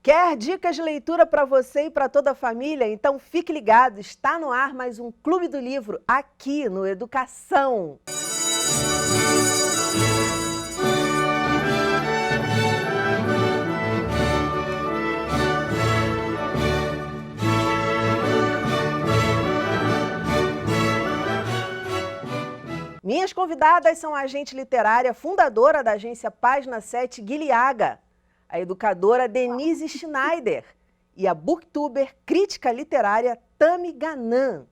Quer dicas de leitura para você e para toda a família? Então fique ligado, está no ar mais um Clube do Livro, aqui no Educação. Minhas convidadas são a agente literária, fundadora da agência Página 7, Guiliaga, a educadora Denise Schneider e a booktuber, crítica literária Tami Ganan.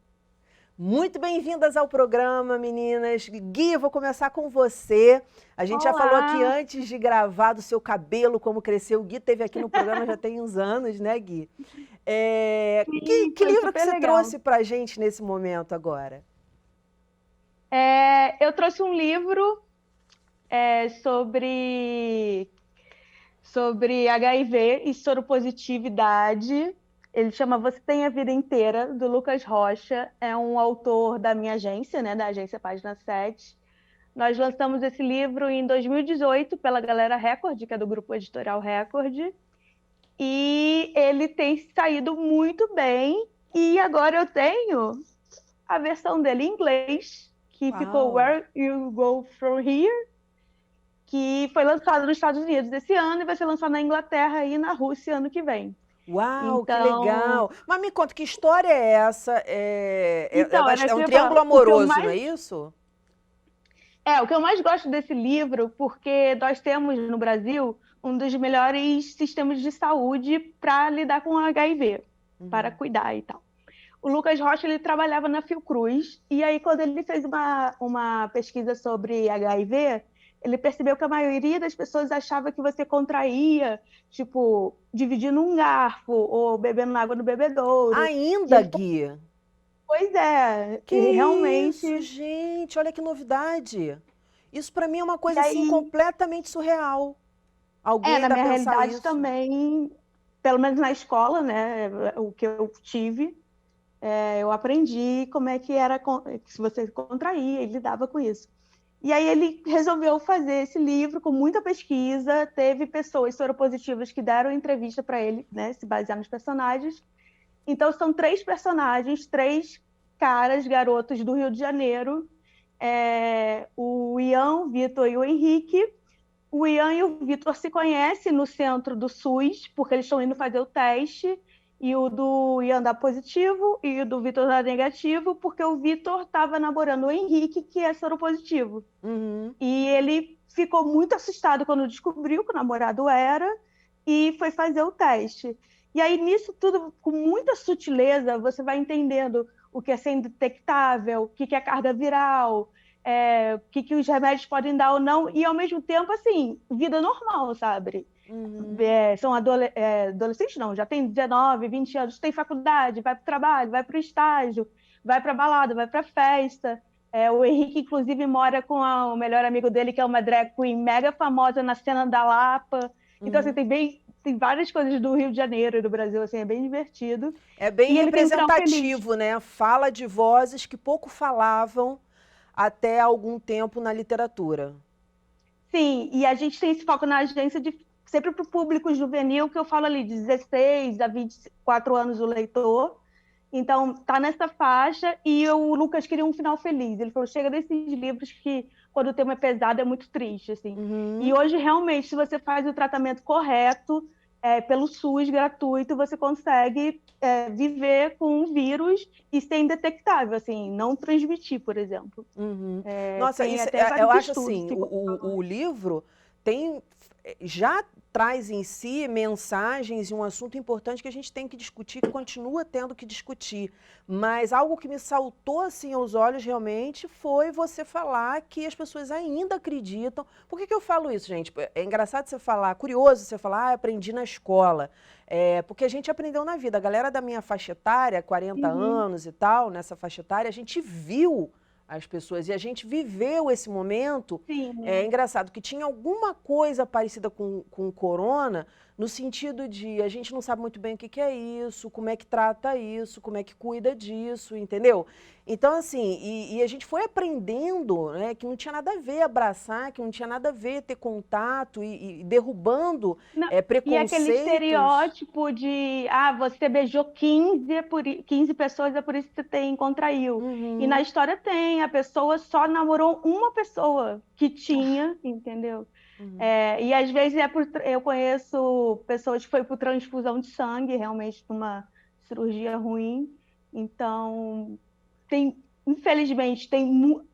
Muito bem-vindas ao programa, meninas. Gui, vou começar com você. A gente já falou aqui antes de gravar do seu cabelo, como cresceu. O Gui esteve aqui no programa já tem uns anos, né, Gui? Que livro que você trouxe para a gente nesse momento agora? Eu trouxe um livro sobre HIV e soropositividade. Ele chama Você Tem a Vida Inteira, do Lucas Rocha. É um autor da minha agência, né, da agência Página 7. Nós lançamos esse livro em 2018 pela Galera Record, que é do grupo editorial Record. E ele tem saído muito bem. E agora eu tenho a versão dele em inglês, que ficou Where You Go From Here, que foi lançado nos Estados Unidos esse ano e vai ser lançado na Inglaterra e na Rússia ano que vem. Uau, então... que legal! Mas me conta, que história é essa? É um triângulo amoroso, não é isso? O que eu mais gosto desse livro, porque nós temos no Brasil um dos melhores sistemas de saúde para lidar com HIV, para cuidar e tal. O Lucas Rocha, ele trabalhava na Fiocruz, e aí quando ele fez uma pesquisa sobre HIV, ele percebeu que a maioria das pessoas achava que você contraía, tipo, dividindo um garfo ou bebendo água no bebedouro. Ainda, Gui? Pois é. Que realmente... isso, gente, olha que novidade. Isso para mim é uma coisa assim completamente surreal. Alguém na minha realidade isso? Também, pelo menos na escola, né, o que eu tive, eu aprendi como é que era, se você contraía e lidava com isso. E aí ele resolveu fazer esse livro com muita pesquisa, teve pessoas soropositivas que deram entrevista para ele, né, se basear nos personagens. Então são 3 personagens, 3 caras, garotos do Rio de Janeiro, o Ian, o Vitor e o Henrique. O Ian e o Vitor se conhecem no centro do SUS, porque eles estão indo fazer o teste, e o do Ian dá positivo e o do Vitor dá negativo, porque o Vitor estava namorando o Henrique, que é soropositivo. E ele ficou muito assustado quando descobriu que o namorado era e foi fazer o teste. E aí, nisso tudo, com muita sutileza, você vai entendendo o que é ser indetectável, o que é carga viral, o que os remédios podem dar ou não, e ao mesmo tempo, assim, vida normal, sabe? São adolescentes, não, já tem 19, 20 anos, tem faculdade, vai para o trabalho, vai para o estágio, vai para balada, vai para festa. O Henrique, inclusive, mora com o melhor amigo dele, que é uma drag queen mega famosa na cena da Lapa. Então, assim, tem várias coisas do Rio de Janeiro e do Brasil, assim, é bem divertido. É bem representativo, né? Fala de vozes que pouco falavam até algum tempo na literatura. Sim, e a gente tem esse foco na agência sempre para o público juvenil, que eu falo ali, de 16 a 24 anos o leitor. Então, tá nessa faixa, e o Lucas queria um final feliz. Ele falou, chega desses livros que, quando o tema é pesado, é muito triste, assim. E hoje, realmente, se você faz o tratamento correto, pelo SUS gratuito, você consegue viver com um vírus e ser indetectável, assim, não transmitir, por exemplo. Nossa, eu acho assim, o livro já traz em si mensagens e um assunto importante que a gente tem que discutir, que continua tendo que discutir. Mas algo que me saltou assim aos olhos realmente foi você falar que as pessoas ainda acreditam. Por que eu falo isso, gente? É engraçado você falar, curioso você falar, aprendi na escola. Porque a gente aprendeu na vida. A galera da minha faixa etária, 40 anos e tal, nessa faixa etária, a gente viu as pessoas, e a gente viveu esse momento. É engraçado que tinha alguma coisa parecida com o corona no sentido de a gente não sabe muito bem o que que é isso, como é que trata isso, como é que cuida disso, entendeu? Então, assim, e a gente foi aprendendo, né, que não tinha nada a ver abraçar, que não tinha nada a ver ter contato e derrubando Não, e aquele preconceitos. estereótipo de, você beijou 15, 15 pessoas, é por isso que você contraiu. E na Uhum. história tem, a pessoa só namorou uma pessoa que tinha, entendeu? Uhum. E às vezes eu conheço pessoas que foi por transfusão de sangue, realmente por uma cirurgia ruim. Então, infelizmente, tem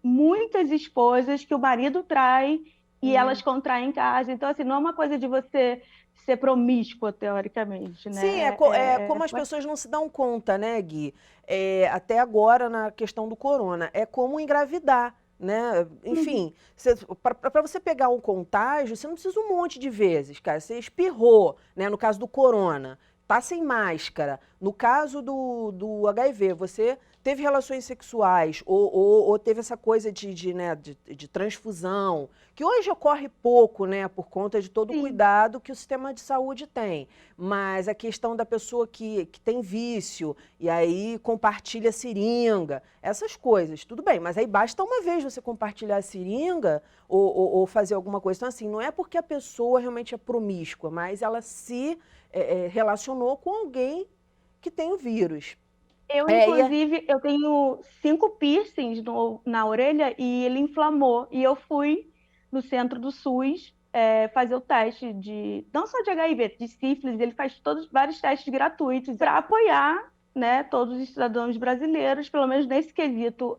muitas esposas que o marido trai e elas Uhum. contraem em casa. Então, assim, não é uma coisa de você ser promíscua, teoricamente, Sim, né? é como as pessoas não se dão conta, né, Gui? Até agora, na questão do corona, é como engravidar, né? Uhum. Enfim, para você pegar um contágio, você não precisa um monte de vezes, cara. Você espirrou, né? No caso do corona, tá sem máscara. No caso do HIV, você teve relações sexuais ou teve essa coisa de transfusão, que hoje ocorre pouco, né? Por conta de todo o Sim. cuidado que o sistema de saúde tem. Mas a questão da pessoa que tem vício e aí compartilha seringa, essas coisas, tudo bem, mas aí basta uma vez você compartilhar a seringa ou fazer alguma coisa. Então, assim, não é porque a pessoa realmente é promíscua, mas ela se relacionou com alguém que tem o vírus. Eu, É, e é- inclusive, eu tenho 5 piercings na orelha e ele inflamou. E eu fui no centro do SUS fazer o teste não só de HIV, de sífilis, ele faz vários testes gratuitos para apoiar, né, todos os cidadãos brasileiros, pelo menos nesse quesito,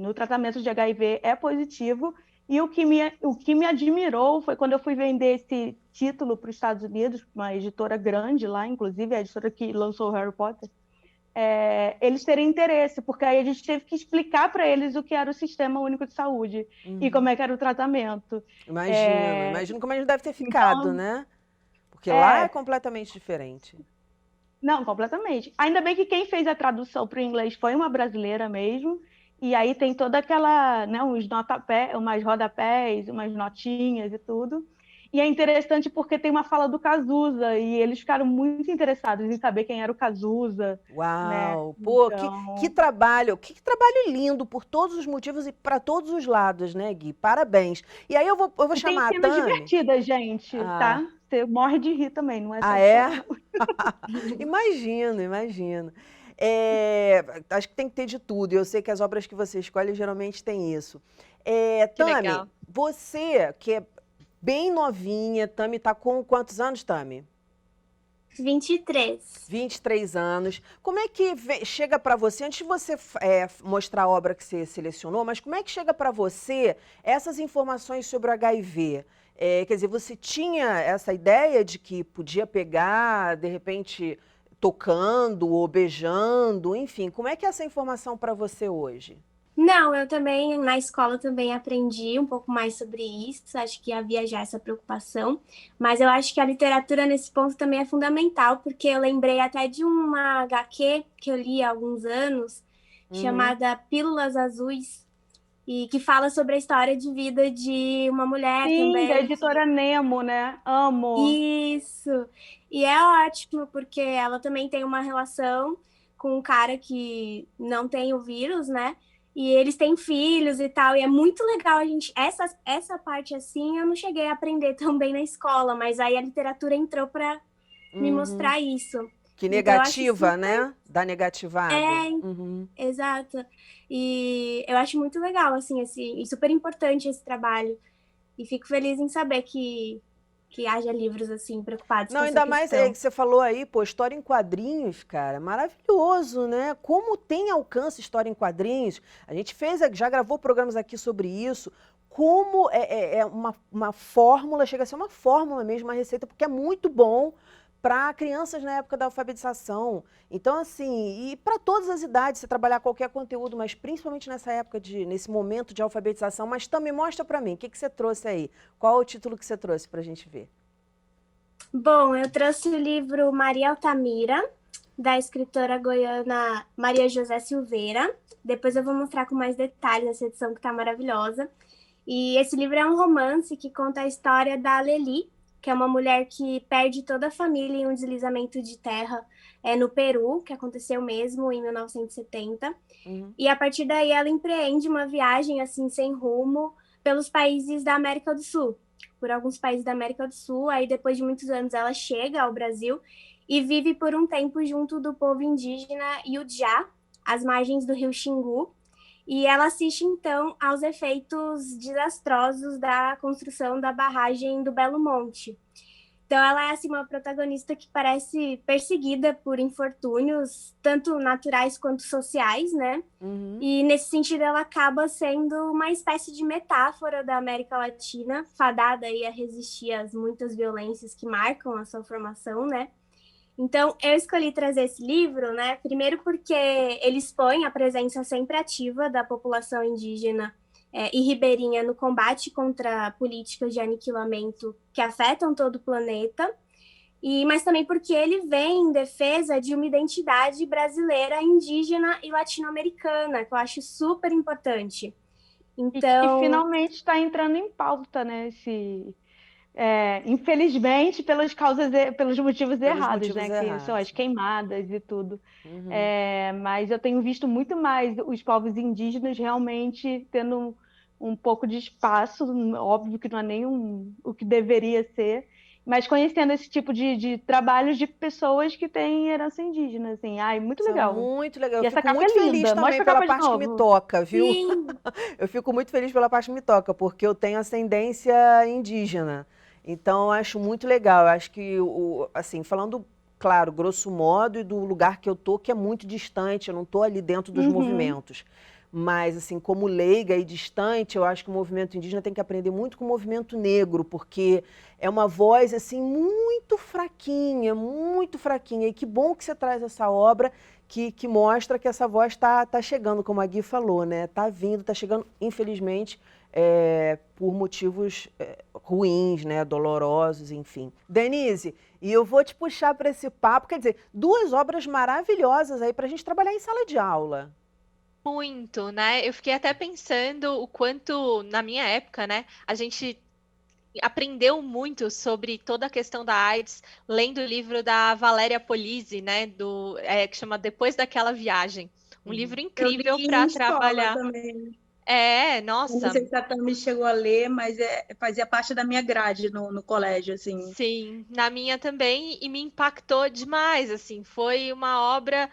no tratamento de HIV é positivo. E o que me admirou foi quando eu fui vender esse título para os Estados Unidos, uma editora grande lá, inclusive a editora que lançou o Harry Potter, eles terem interesse, porque aí a gente teve que explicar para eles o que era o Sistema Único de Saúde e como Uhum. é que era o tratamento. É, Imagino como a gente deve ter ficado, então, né? Porque lá é é, completamente diferente. não, completamente. Ainda bem que quem fez a tradução para o inglês foi uma brasileira mesmo, e aí tem toda aquela, né, umas rodapés, umas notinhas e tudo. E é interessante porque tem uma fala do Cazuza, e eles ficaram muito interessados em saber quem era o Cazuza, né? Uau! Pô, Então, que trabalho lindo por todos os motivos e para todos os lados, né, Gui? Parabéns. E aí eu vou e tem chamar a cenas Tami. divertidas, gente, Ah, tá? Você morre de rir também, não é só ah, de chorar, é? não. Imagino, imagino. Acho que tem que ter de tudo. E eu sei que as obras que você escolhe geralmente têm isso. Que Tami, legal. você que é bem novinha, Tami tá com quantos anos, Tami? 23. 23 anos. Como é que chega para você, antes de você mostrar a obra que você selecionou, mas como é que chega para você essas informações sobre o HIV? Quer dizer, você tinha essa ideia de que podia pegar, de repente, tocando ou beijando, enfim, como é que é essa informação para você hoje? Não, eu também, na escola também aprendi um pouco mais sobre isso, acho que havia já essa preocupação, mas eu acho que a literatura nesse ponto também é fundamental, porque eu lembrei até de uma HQ que eu li há alguns anos, Uhum. chamada Pílulas Azuis, e que fala sobre a história de vida de uma mulher Sim, da também. editora Nemo, né? Amo. Isso. E é ótimo, porque ela também tem uma relação com um cara que não tem o vírus, né? E eles têm filhos e tal. E é muito legal a gente. Essa parte assim eu não cheguei a aprender tão bem na escola, mas aí a literatura entrou para me Uhum. mostrar isso. Que Então eu acho negativa, super. né? Dá negativado. É, Uhum. exato. E eu acho muito legal, assim, e super importante esse trabalho. E fico feliz em saber que haja livros assim preocupados Não, com essa ainda mais é questão. que você falou aí, pô, história em quadrinhos, cara, maravilhoso, né? Como tem alcance história em quadrinhos. A gente já gravou programas aqui sobre isso. Como é uma fórmula, chega a ser uma fórmula mesmo, uma receita, porque é muito bom para crianças na época da alfabetização. Então, assim, e para todas as idades, você trabalhar qualquer conteúdo, mas principalmente nessa época, nesse momento de alfabetização. Mas também mostra para mim, o que você trouxe aí? Qual é o título que você trouxe para a gente ver? Bom, eu trouxe o livro Maria Altamira, da escritora goiana Maria José Silveira. Depois eu vou mostrar com mais detalhes essa edição que está maravilhosa. E esse livro é um romance que conta a história da Leli, que é uma mulher que perde toda a família em um deslizamento de terra no Peru, que aconteceu mesmo em 1970. E a partir daí ela empreende uma viagem assim sem rumo pelos países da América do Sul, por alguns países da América do Sul. Aí depois de muitos anos ela chega ao Brasil e vive por um tempo junto do povo indígena Yujá, às margens do rio Xingu. E ela assiste, então, aos efeitos desastrosos da construção da barragem do Belo Monte. Então, ela é, assim, uma protagonista que parece perseguida por infortúnios, tanto naturais quanto sociais, né? E, nesse sentido, ela acaba sendo uma espécie de metáfora da América Latina, fadada aí a resistir às muitas violências que marcam a sua formação, né? Então, eu escolhi trazer esse livro, né? Primeiro porque ele expõe a presença sempre ativa da população indígena e ribeirinha no combate contra políticas de aniquilamento que afetam todo o planeta, mas também porque ele vem em defesa de uma identidade brasileira, indígena e latino-americana, que eu acho super importante. Então... E que finalmente está entrando em pauta, né? Infelizmente, pelos motivos errados, né? Que são as queimadas e tudo. Mas eu tenho visto muito mais os povos indígenas realmente tendo um pouco de espaço, óbvio que não é nem o que deveria ser, mas conhecendo esse tipo de trabalhos de pessoas que têm herança indígena, assim. Ai, muito legal. Muito legal. E eu fico muito feliz também pela parte que me toca, viu? Eu fico muito feliz pela parte que me toca, porque eu tenho ascendência indígena. Então, eu acho muito legal. Eu acho que, assim, falando, claro, grosso modo, e do lugar que eu tô, que é muito distante, eu não tô ali dentro dos movimentos. Mas, assim, como leiga e distante, eu acho que o movimento indígena tem que aprender muito com o movimento negro, porque é uma voz, assim, muito fraquinha, muito fraquinha. E que bom que você traz essa obra que mostra que essa voz tá chegando, como a Gui falou, né? Tá vindo, tá chegando, infelizmente, por motivos ruins, né, dolorosos, enfim. Denise, e eu vou te puxar para esse papo, quer dizer, 2 obras maravilhosas aí para a gente trabalhar em sala de aula. Muito, né? Eu fiquei até pensando o quanto, na minha época, né, a gente aprendeu muito sobre toda a questão da AIDS, lendo o livro da Valéria Polizzi, né, que chama Depois daquela Viagem. Um livro incrível para trabalhar. Também. Nossa. Não sei se a Tami chegou a ler, mas fazia parte da minha grade no colégio, assim. Sim, na minha também, e me impactou demais, assim, foi uma obra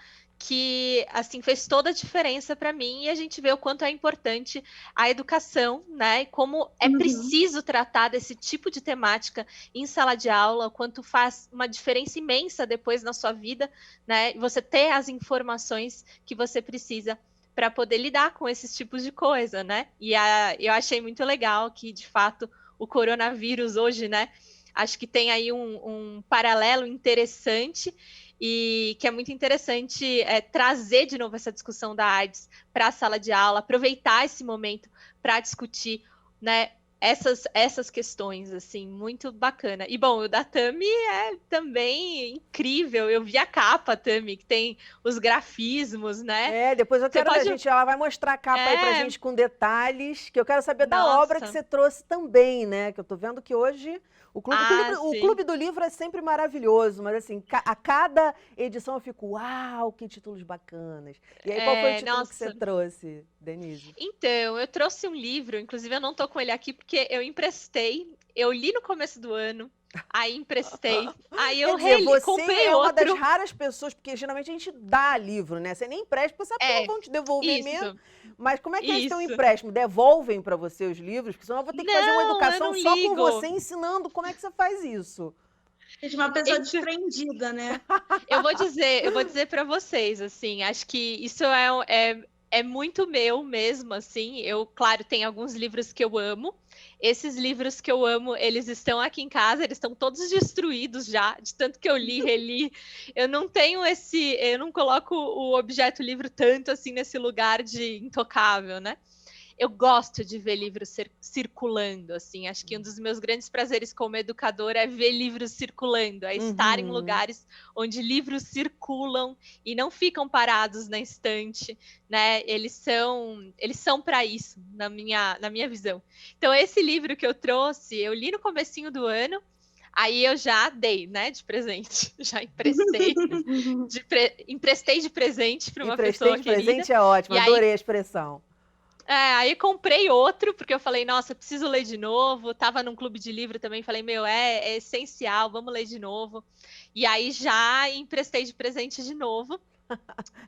que, assim, fez toda a diferença para mim, e a gente vê o quanto é importante a educação, né, e como é preciso tratar desse tipo de temática em sala de aula, o quanto faz uma diferença imensa depois na sua vida, né, você ter as informações que você precisa para poder lidar com esses tipos de coisa, né? E eu achei muito legal que, de fato, o coronavírus hoje, né? Acho que tem aí um paralelo interessante e que é muito interessante trazer de novo essa discussão da AIDS para a sala de aula, aproveitar esse momento para discutir, né? Essas questões, assim, muito bacana. E, bom, o da Tami é também incrível. Eu vi a capa, Tami, que tem os grafismos, né? Depois eu quero ver, ela vai mostrar a capa aí pra gente com detalhes, que eu quero saber da obra que você trouxe também, né? Que eu tô vendo que hoje o Clube do Livro é sempre maravilhoso, mas assim, a cada edição eu fico, uau, que títulos bacanas. E aí, qual foi o título que você trouxe, Denise? Então, eu trouxe um livro, inclusive eu não tô com ele aqui porque eu emprestei, eu li no começo do ano, aí emprestei, aí eu comprei é uma outro. das raras pessoas, porque geralmente a gente dá livro, né? Você nem empresta, porque sabe que não vão te devolver mesmo. Mas como é que eles têm um empréstimo? Devolvem para você os livros? Porque senão eu vou ter que fazer uma educação só com você, ensinando como é que você faz isso. É uma pessoa desprendida, né? Eu vou dizer para vocês, assim, acho que isso é muito meu mesmo, assim. Eu, claro, tem alguns livros que eu amo. Esses livros que eu amo, eles estão aqui em casa, eles estão todos destruídos já, de tanto que eu li, reli. Eu não tenho eu não coloco o objeto livro tanto assim nesse lugar de intocável, né? Eu gosto de ver livros circulando, assim. Acho que um dos meus grandes prazeres como educadora é ver livros circulando, é estar em lugares onde livros circulam e não ficam parados na estante, né? Eles são para isso, na minha visão. Então, esse livro que eu trouxe, eu li no comecinho do ano, Aí eu já dei, né, de presente. Já emprestei. Emprestei de presente para uma pessoa de querida. presente é ótimo, adorei a expressão. Aí comprei outro, porque eu falei, nossa, preciso ler de novo. Tava num clube de livro também, falei, meu, é essencial, vamos ler de novo. E aí já emprestei de presente de novo.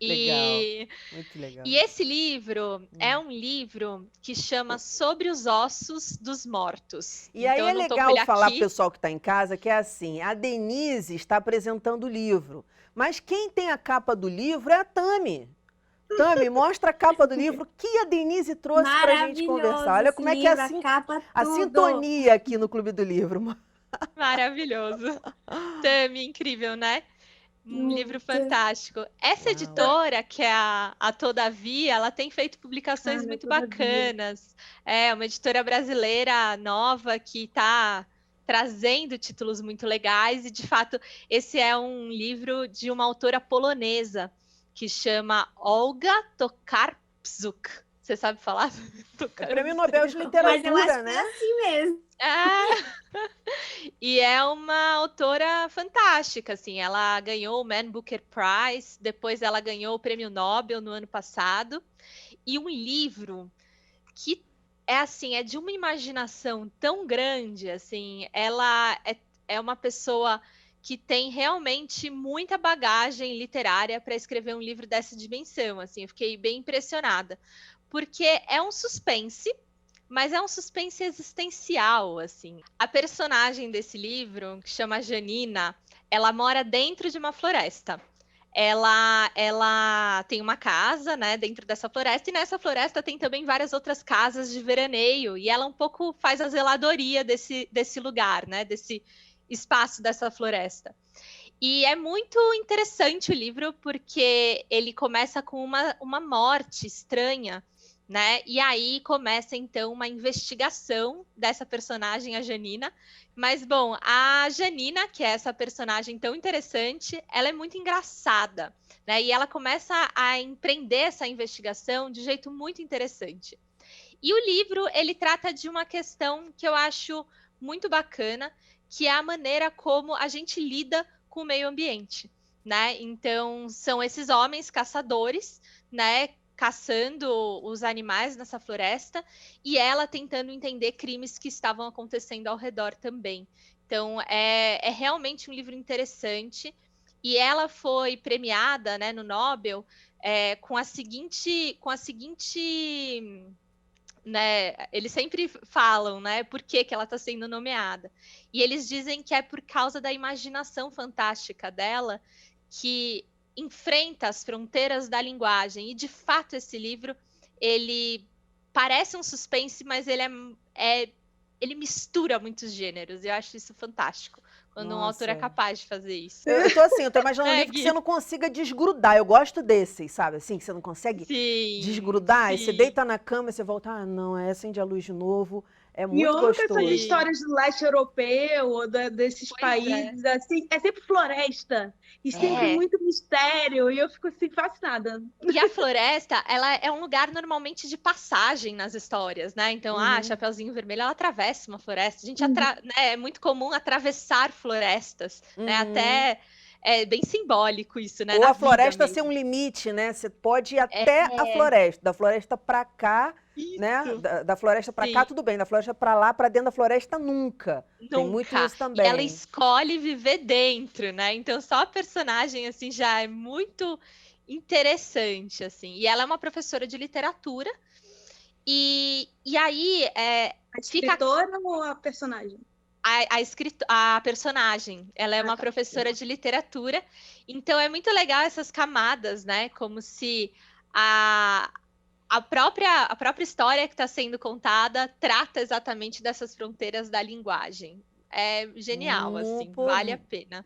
Legal, muito legal. E esse livro é um livro que chama Sobre os Ossos dos Mortos. E aí então, é eu não tô com legal ele falar aqui. pro pessoal que está em casa que é assim, a Denise está apresentando o livro, mas quem tem a capa do livro é a Tami. Tami, mostra a capa do livro que a Denise trouxe para a gente conversar. Olha como é que é a sintonia aqui no Clube do Livro. Maravilhoso. Tami, incrível, né? Um livro fantástico. Essa editora, que é a Todavia, ela tem feito publicações muito bacanas. É uma editora brasileira nova que está trazendo títulos muito legais. E, de fato, esse é um livro de uma autora polonesa que chama Olga Tokarczuk. Você sabe falar? É Prêmio Nobel de Literatura, mas eu acho né? que é assim mesmo. E é uma autora fantástica, assim, ela ganhou o Man Booker Prize, depois ela ganhou o Prêmio Nobel no ano passado, e um livro que é assim, é de uma imaginação tão grande, assim, ela é uma pessoa que tem realmente muita bagagem literária para escrever um livro dessa dimensão, assim, eu fiquei bem impressionada, porque é um suspense, mas é um suspense existencial, assim. A personagem desse livro, que chama Janina, ela mora dentro de uma floresta. Ela tem uma casa, né, dentro dessa floresta, e nessa floresta tem também várias outras casas de veraneio, e ela um pouco faz a zeladoria desse lugar, né, desse espaço dessa floresta. E é muito interessante o livro, porque ele começa com uma morte estranha, né? E aí começa, então, uma investigação dessa personagem, a Janina. Mas, bom, a Janina, que é essa personagem tão interessante, ela é muito engraçada, né? E ela começa a empreender essa investigação de jeito muito interessante. E o livro, ele trata de uma questão que eu acho muito bacana, que é a maneira como a gente lida com o meio ambiente, né? Então, são esses homens caçadores, né? Caçando os animais nessa floresta e ela tentando entender crimes que estavam acontecendo ao redor também. Então, é realmente um livro interessante. E ela foi premiada, né, no Nobel com a seguinte né, eles sempre falam, né, por que ela está sendo nomeada. E eles dizem que é por causa da imaginação fantástica dela que enfrenta as fronteiras da linguagem. E, de fato, esse livro, ele parece um suspense, mas ele mistura muitos gêneros. Eu acho isso fantástico, quando um autor é capaz de fazer isso. Eu tô imaginando um livro que você não consiga desgrudar. Eu gosto desses, sabe? Assim, que você não consegue desgrudar. Sim. E você deita na cama e você volta, não, acende a luz de novo. É muito gostoso. E essas histórias do leste europeu ou desses países, assim, é sempre floresta. E sempre muito mistério. E eu fico assim, fascinada. E a floresta, ela é um lugar normalmente de passagem nas histórias, né? Então, Chapeuzinho Vermelho, ela atravessa uma floresta. A gente né, é muito comum atravessar florestas, né? Até é bem simbólico isso, né? Ou a floresta ser um limite, né? Você pode ir até a floresta. Da floresta para cá, né? Da floresta para cá, tudo bem. Da floresta para lá, para dentro da floresta, nunca. Tem muito isso também. E ela escolhe viver dentro, né? Então, só a personagem, assim, já é muito interessante, assim. E ela é uma professora de literatura. E aí... A escritora ou a personagem? A personagem, ela é uma professora de literatura, então é muito legal essas camadas, né? Como se a própria história que está sendo contada trata exatamente dessas fronteiras da linguagem. É genial, assim, vale a pena.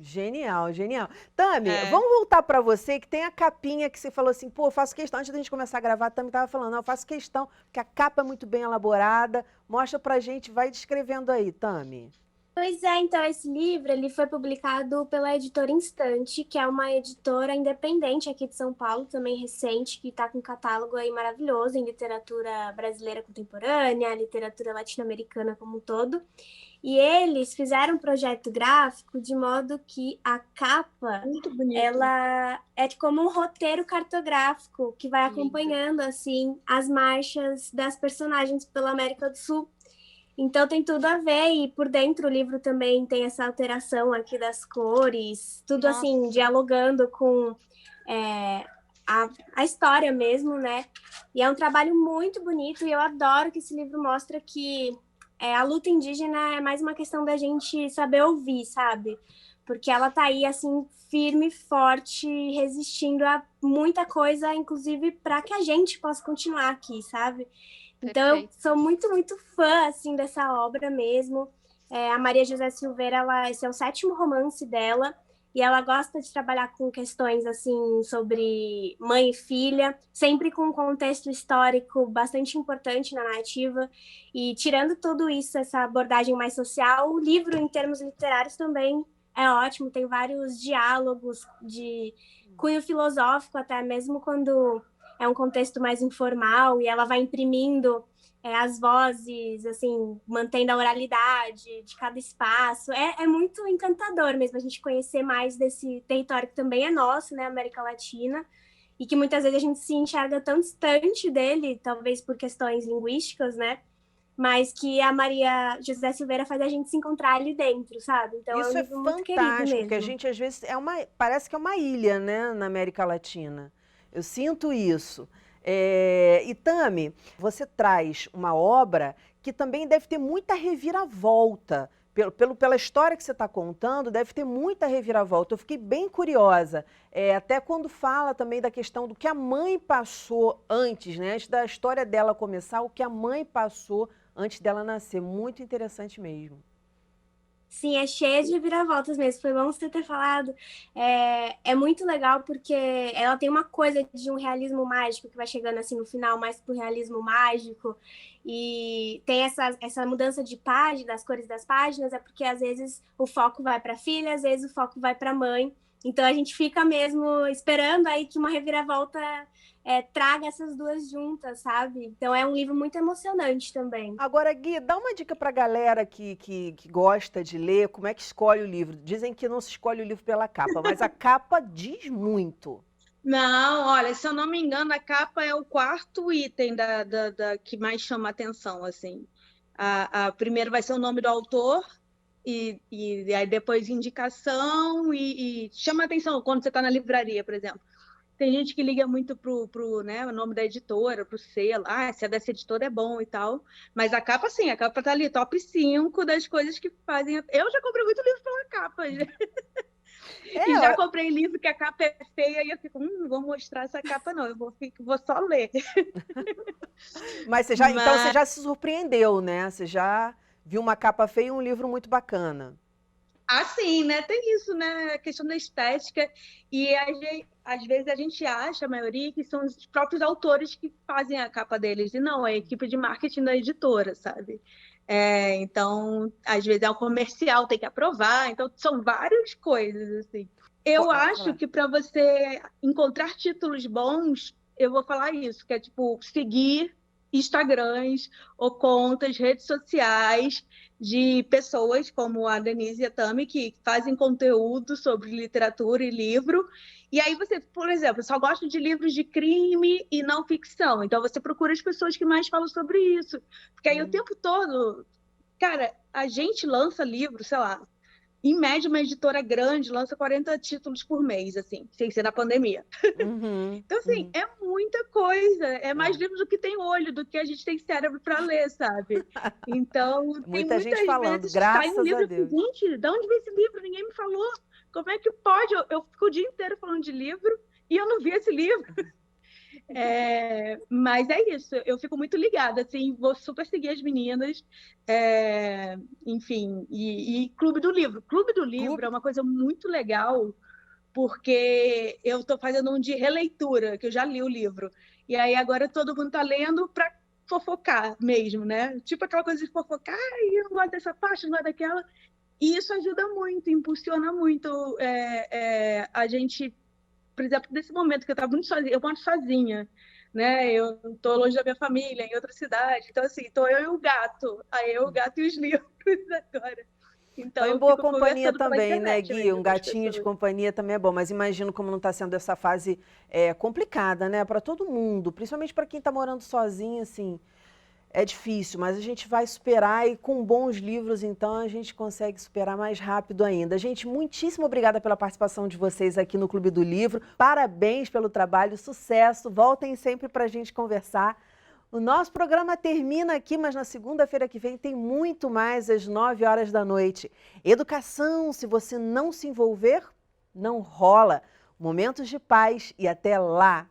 Genial, genial. Tami, vamos voltar para você, que tem a capinha que você falou assim, pô, eu faço questão, antes da gente começar a gravar, a Tami estava falando, não, eu faço questão, porque a capa é muito bem elaborada. Mostra pra gente, vai descrevendo aí, Tami. Pois é, então esse livro ele foi publicado pela editora Instante, que é uma editora independente aqui de São Paulo, também recente, que está com um catálogo aí maravilhoso em literatura brasileira contemporânea, literatura latino-americana como um todo. E eles fizeram um projeto gráfico de modo que a capa, ela é como um roteiro cartográfico que vai acompanhando assim as marchas das personagens pela América do Sul. Então tem tudo a ver, e por dentro o livro também tem essa alteração aqui das cores, tudo assim, dialogando com a história mesmo, né? E é um trabalho muito bonito, e eu adoro que esse livro mostra que a luta indígena é mais uma questão da gente saber ouvir, sabe? Porque ela tá aí, assim, firme, forte, resistindo a muita coisa, inclusive para que a gente possa continuar aqui, sabe? Então, eu sou muito, muito fã, assim, dessa obra mesmo. A Maria José Silveira, esse é o 7º romance dela, e ela gosta de trabalhar com questões, assim, sobre mãe e filha, sempre com um contexto histórico bastante importante na narrativa. E tirando tudo isso, essa abordagem mais social, o livro, em termos literários, também é ótimo. Tem vários diálogos de cunho filosófico, até mesmo quando é um contexto mais informal, e ela vai imprimindo as vozes, assim, mantendo a oralidade de cada espaço. É muito encantador mesmo a gente conhecer mais desse território que também é nosso, né, América Latina, e que muitas vezes a gente se enxerga tão distante dele, talvez por questões linguísticas, né, mas que a Maria José Silveira faz a gente se encontrar ali dentro, sabe? Então Isso é um livro muito querido fantástico, mesmo. porque a gente às vezes parece que é uma ilha, né, na América Latina. Eu sinto isso. E Tami, você traz uma obra que também deve ter muita reviravolta. Pela história que você está contando, deve ter muita reviravolta. Eu fiquei bem curiosa, até quando fala também da questão do que a mãe passou antes, né? Antes da história dela começar, o que a mãe passou antes dela nascer. Muito interessante mesmo. Sim, é cheia de reviravoltas mesmo. Foi bom você ter falado. É muito legal porque ela tem uma coisa de um realismo mágico que vai chegando assim no final, mais pro realismo mágico. E tem essa mudança de página, das cores das páginas, é porque às vezes o foco vai para a filha, às vezes o foco vai para a mãe. Então a gente fica mesmo esperando aí que uma reviravolta traga essas duas juntas, sabe? Então é um livro muito emocionante também. Agora, Gui, dá uma dica para a galera que gosta de ler, como é que escolhe o livro. Dizem que não se escolhe o livro pela capa, mas a capa diz muito. Não, olha, se eu não me engano, a capa é o 4º item que mais chama a atenção, assim. Primeiro vai ser o nome do autor, e aí depois indicação, e chama a atenção quando você está na livraria, por exemplo. Tem gente que liga muito pro né, o nome da editora, pro selo. Se é dessa editora é bom e tal. Mas a capa, sim, a capa tá ali, top 5 das coisas que fazem. Eu já comprei muito livro pela capa. E já comprei livro que a capa é feia e eu fico, não vou mostrar essa capa, não. Eu vou só ler. Mas então você já se surpreendeu, né? Você já viu uma capa feia e um livro muito bacana. Sim, né? Tem isso, né? A questão da estética. E às vezes a gente acha, a maioria, que são os próprios autores que fazem a capa deles. E não, é a equipe de marketing da editora, sabe? Então, às vezes é um comercial, tem que aprovar. Então, são várias coisas, assim. Eu acho que para você encontrar títulos bons, eu vou falar isso, que é tipo, seguir Instagrams ou contas, redes sociais de pessoas como a Denise e a Tami, que fazem conteúdo sobre literatura e livro. E aí você, por exemplo, só gosta de livros de crime e não ficção. Então você procura as pessoas que mais falam sobre isso. Porque aí o tempo todo, cara, a gente lança livro, sei lá, em média, uma editora grande lança 40 títulos por mês, assim, sem ser na pandemia. Então, assim, é muita coisa. É mais livro do que tem olho, do que a gente tem cérebro para ler, sabe? Então, tem muita gente falando, graças a Deus. Gente, de onde veio esse livro? Ninguém me falou. Como é que pode? Eu fico o dia inteiro falando de livro e eu não vi esse livro. Mas é isso, eu fico muito ligada, assim, vou super seguir as meninas, enfim, e Clube do Livro. Clube do Livro é uma coisa muito legal, porque eu estou fazendo um de releitura, que eu já li o livro, e aí agora todo mundo está lendo para fofocar mesmo, né? Tipo aquela coisa de fofocar, eu não gosto dessa parte, não gosto daquela. E isso ajuda muito, impulsiona muito a gente, por exemplo, nesse momento que eu estava muito sozinha, eu moro sozinha, né? Eu estou longe da minha família, em outra cidade, então assim, estou eu e o gato, o gato e os livros agora. Então, Em eu boa fico companhia conversando pela também, né, internet Gui? mesmo Um com as gatinho de pessoas. companhia também é bom, mas imagino como não está sendo essa fase complicada, né, para todo mundo, principalmente para quem está morando sozinho, assim, é difícil, mas a gente vai superar e com bons livros, então, a gente consegue superar mais rápido ainda. Gente, muitíssimo obrigada pela participação de vocês aqui no Clube do Livro, parabéns pelo trabalho, sucesso, voltem sempre para a gente conversar. O nosso programa termina aqui, mas na segunda-feira que vem tem muito mais às 9 horas da noite. Educação, se você não se envolver, não rola. Momentos de paz e até lá!